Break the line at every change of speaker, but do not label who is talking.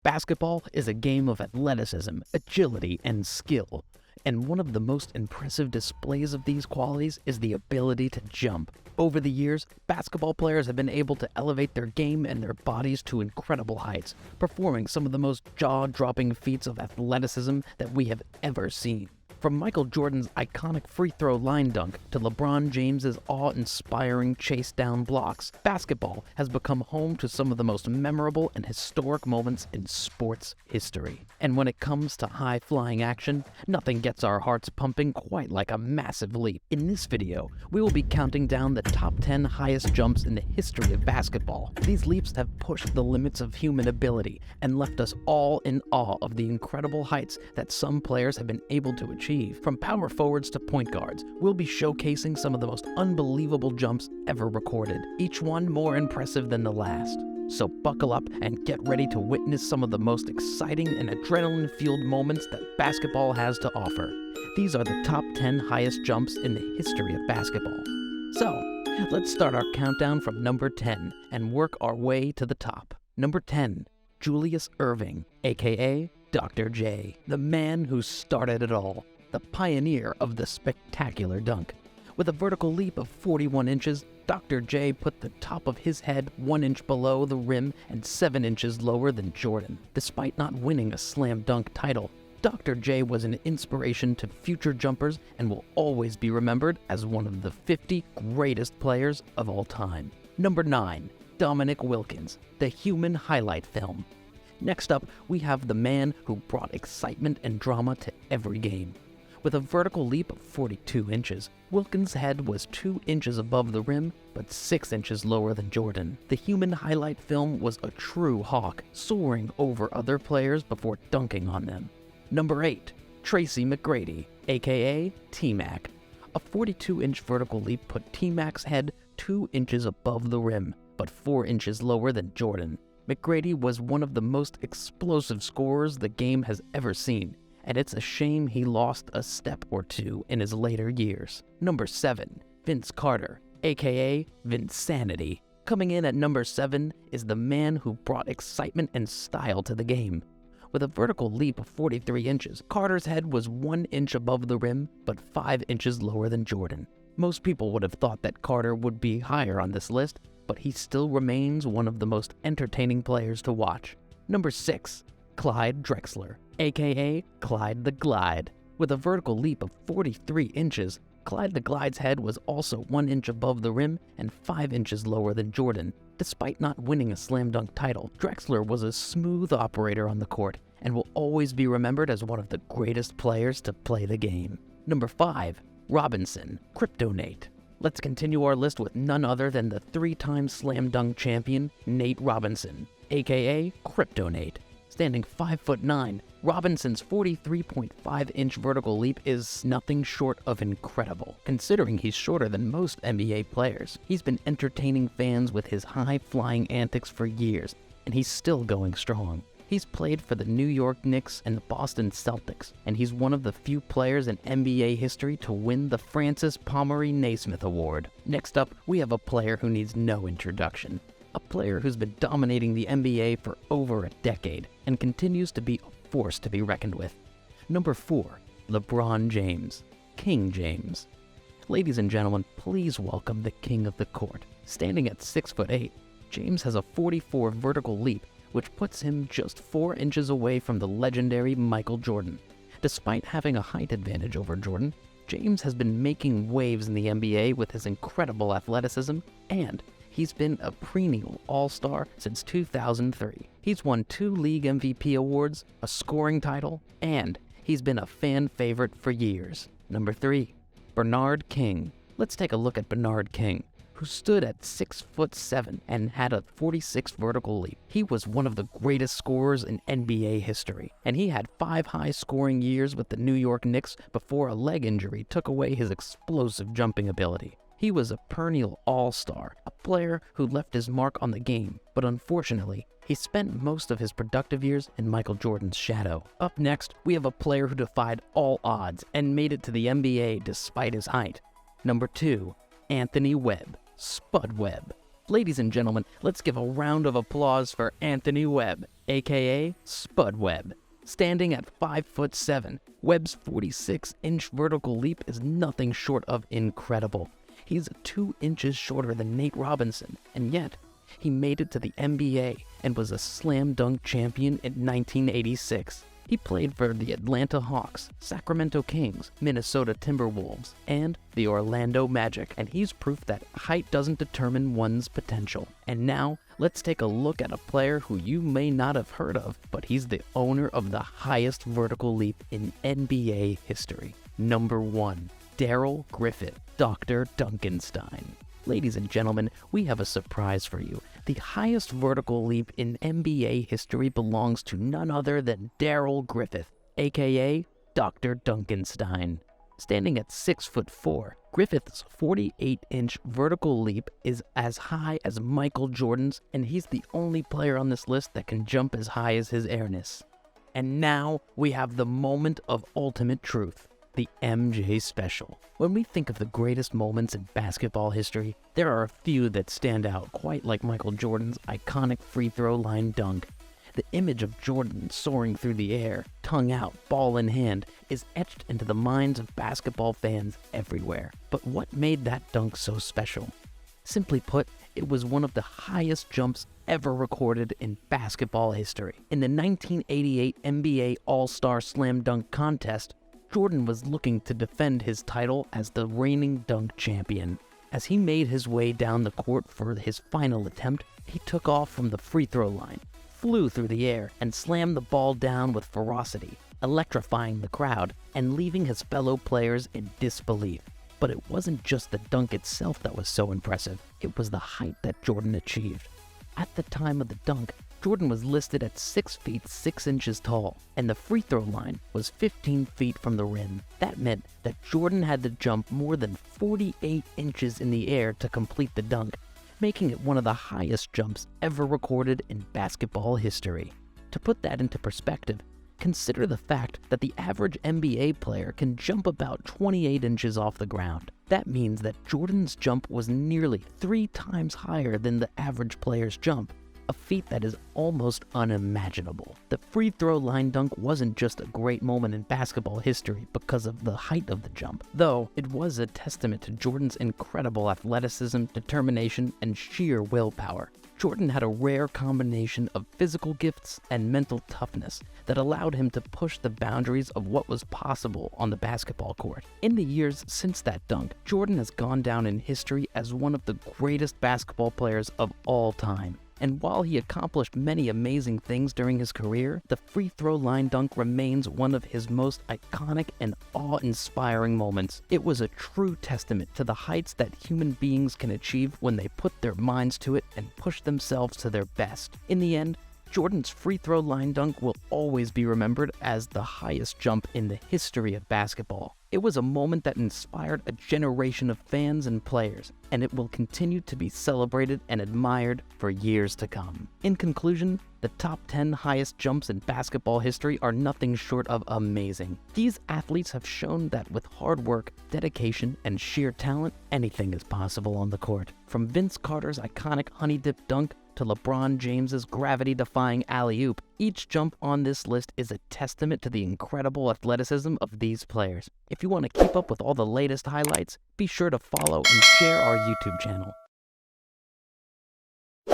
Basketball is a game of athleticism, agility, and skill. And one of the most impressive displays of these qualities is the ability to jump. Over the years, basketball players have been able to elevate their game and their bodies to incredible heights, performing some of the most jaw-dropping feats of athleticism that we have ever seen. From Michael Jordan's iconic free throw line dunk to LeBron James's awe-inspiring chase-down blocks, basketball has become home to some of the most memorable and historic moments in sports history. And when it comes to high-flying action, nothing gets our hearts pumping quite like a massive leap. In this video, we will be counting down the top 10 highest jumps in the history of basketball. These leaps have pushed the limits of human ability and left us all in awe of the incredible heights that some players have been able to achieve. From power forwards to point guards, we'll be showcasing some of the most unbelievable jumps ever recorded, each one more impressive than the last. So buckle up and get ready to witness some of the most exciting and adrenaline-fueled moments that basketball has to offer. These are the top 10 highest jumps in the history of basketball. So, let's start our countdown from number 10 and work our way to the top. Number 10, Julius Erving, aka Dr. J, the man who started it all. The pioneer of the spectacular dunk. With a vertical leap of 41 inches, Dr. J put the top of his head 1 inch below the rim and 7 inches lower than Jordan. Despite not winning a slam dunk title, Dr. J was an inspiration to future jumpers and will always be remembered as one of the 50 greatest players of all time. Number 9, Dominique Wilkins, the human highlight film. Next up, we have the man who brought excitement and drama to every game. With a vertical leap of 42 inches, Wilkins' head was 2 inches above the rim, but 6 inches lower than Jordan. The human highlight film was a true hawk, soaring over other players before dunking on them. Number 8, Tracy McGrady, aka T-Mac. A 42-inch vertical leap put T-Mac's head 2 inches above the rim, but 4 inches lower than Jordan. McGrady was one of the most explosive scorers the game has ever seen, and it's a shame he lost a step or two in his later years. Number 7, Vince Carter, aka Vinsanity. Coming in at number 7 is the man who brought excitement and style to the game. With a vertical leap of 43 inches, Carter's head was 1 inch above the rim, but 5 inches lower than Jordan. Most people would have thought that Carter would be higher on this list, but he still remains one of the most entertaining players to watch. Number 6, Clyde Drexler, aka Clyde the Glide. With a vertical leap of 43 inches, Clyde the Glide's head was also 1 inch above the rim and 5 inches lower than Jordan. Despite not winning a slam dunk title, Drexler was a smooth operator on the court and will always be remembered as one of the greatest players to play the game. Number 5, Robinson, Kryptonate. Let's continue our list with none other than the 3-time slam dunk champion, Nate Robinson, aka Kryptonate. Standing 5'9", Robinson's 43.5-inch vertical leap is nothing short of incredible. Considering he's shorter than most NBA players, he's been entertaining fans with his high-flying antics for years, and he's still going strong. He's played for the New York Knicks and the Boston Celtics, and he's one of the few players in NBA history to win the Francis Pomeroy Naismith Award. Next up, we have a player who needs no introduction. A player who's been dominating the NBA for over a decade and continues to be a force to be reckoned with. Number 4, LeBron James, King James. Ladies and gentlemen, please welcome the king of the court. Standing at 6'8", James has a 44 vertical leap, which puts him just 4 inches away from the legendary Michael Jordan. Despite having a height advantage over Jordan, James has been making waves in the NBA with his incredible athleticism, and he's been a perennial all-star since 2003. He's won 2 league MVP awards, a scoring title, and he's been a fan favorite for years. Number 3, Bernard King. Let's take a look at Bernard King, who stood at 6'7" and had a 46 vertical leap. He was one of the greatest scorers in NBA history, and he had 5 high-scoring years with the New York Knicks before a leg injury took away his explosive jumping ability. He was a perennial all-star, a player who left his mark on the game, but unfortunately, he spent most of his productive years in Michael Jordan's shadow. Up next, we have a player who defied all odds and made it to the NBA despite his height. Number 2, Anthony Webb, Spud Webb. Ladies and gentlemen, let's give a round of applause for Anthony Webb, aka Spud Webb. Standing at 5'7", Webb's 46-inch vertical leap is nothing short of incredible. He's 2 inches shorter than Nate Robinson, and yet he made it to the NBA and was a slam dunk champion in 1986. He played for the Atlanta Hawks, Sacramento Kings, Minnesota Timberwolves, and the Orlando Magic, and he's proof that height doesn't determine one's potential. And now, let's take a look at a player who you may not have heard of, but he's the owner of the highest vertical leap in NBA history. Number 1, Darrell Griffith, Dr. Duncanstein. Ladies and gentlemen, we have a surprise for you. The highest vertical leap in NBA history belongs to none other than Darrell Griffith, aka Dr. Duncanstein. Standing at 6'4", Griffith's 48-inch vertical leap is as high as Michael Jordan's, and he's the only player on this list that can jump as high as his airness. And now we have the moment of ultimate truth. The MJ Special. When we think of the greatest moments in basketball history, there are a few that stand out, quite like Michael Jordan's iconic free throw line dunk. The image of Jordan soaring through the air, tongue out, ball in hand, is etched into the minds of basketball fans everywhere. But what made that dunk so special? Simply put, it was one of the highest jumps ever recorded in basketball history. In the 1988 NBA All-Star Slam Dunk Contest, Jordan was looking to defend his title as the reigning dunk champion. As he made his way down the court for his final attempt, he took off from the free throw line, flew through the air, and slammed the ball down with ferocity, electrifying the crowd and leaving his fellow players in disbelief. But it wasn't just the dunk itself that was so impressive, it was the height that Jordan achieved. At the time of the dunk, Jordan was listed at 6 feet 6 inches tall, and the free throw line was 15 feet from the rim. That meant that Jordan had to jump more than 48 inches in the air to complete the dunk, making it one of the highest jumps ever recorded in basketball history. To put that into perspective, consider the fact that the average NBA player can jump about 28 inches off the ground. That means that Jordan's jump was nearly 3 times higher than the average player's jump. A feat that is almost unimaginable. The free throw line dunk wasn't just a great moment in basketball history because of the height of the jump, though it was a testament to Jordan's incredible athleticism, determination, and sheer willpower. Jordan had a rare combination of physical gifts and mental toughness that allowed him to push the boundaries of what was possible on the basketball court. In the years since that dunk, Jordan has gone down in history as one of the greatest basketball players of all time. And while he accomplished many amazing things during his career, the free throw line dunk remains one of his most iconic and awe-inspiring moments. It was a true testament to the heights that human beings can achieve when they put their minds to it and push themselves to their best. In the end, Jordan's free throw line dunk will always be remembered as the highest jump in the history of basketball. It was a moment that inspired a generation of fans and players, and it will continue to be celebrated and admired for years to come. In conclusion, the top 10 highest jumps in basketball history are nothing short of amazing. These athletes have shown that with hard work, dedication, and sheer talent, anything is possible on the court. From Vince Carter's iconic honey dip dunk to LeBron James's gravity-defying alley-oop, each jump on this list is a testament to the incredible athleticism of these players. If you want to keep up with all the latest highlights, be sure to follow and share our YouTube channel.